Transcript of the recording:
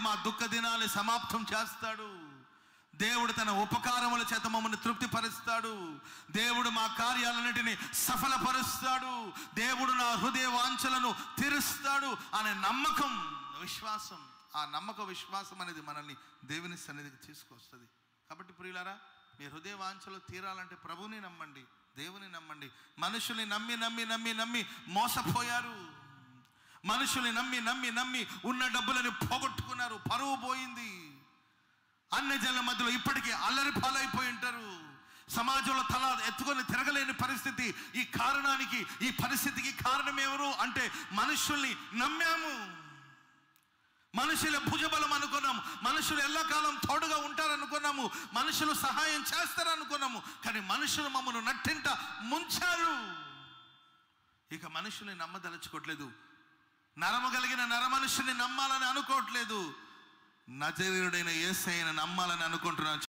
మా దుఃఖ దినాన్ని సమాప్తం చేస్తాడు. దేవుడు తన ఉపకారముల చేత మమ్మల్ని తృప్తిపరుస్తాడు. దేవుడు మా కార్యాలన్నిటినీ సఫలపరుస్తాడు. దేవుడు నా హృదయ వాంఛలను తీరుస్తాడు అనే నమ్మకం, విశ్వాసం, ఆ నమ్మక విశ్వాసం అనేది మనల్ని దేవుని సన్నిధికి తీసుకొస్తుంది. కాబట్టి ప్రియులారా, మీ హృదయ వాంఛలు తీరాలంటే ప్రభువుని నమ్మండి, దేవుని నమ్మండి. మనుషుల్ని నమ్మి నమ్మి నమ్మి నమ్మి మోసపోయారు. మనుషుల్ని నమ్మి నమ్మి నమ్మి ఉన్న డబ్బులని పోగొట్టుకున్నారు. పరువు పోయింది. అన్ని జనుల మధ్యలో ఇప్పటికీ అల్లరి పాలైపోయి ఉంటారు. సమాజంలో తల ఎత్తుకొని తిరగలేని పరిస్థితి. ఈ కారణానికి, ఈ పరిస్థితికి కారణం ఎవరు అంటే మనుషుల్ని నమ్మాము. మనుషుల భుజబలం అనుకున్నాము. మనుషులు ఎల్లకాలం తోడుగా ఉంటారనుకున్నాము. మనుషులు సహాయం చేస్తారనుకున్నాము. కానీ మనుషులు మమ్మల్ని నట్టింట ముంచారు. ఇక మనుషుల్ని నమ్మదలుచుకోవట్లేదు. నరము కలిగిన నరమనుషుని నమ్మాలని అనుకోవట్లేదు. నజరేయుడైన యేసయ్యను నమ్మాలని అనుకుంటున్నాను.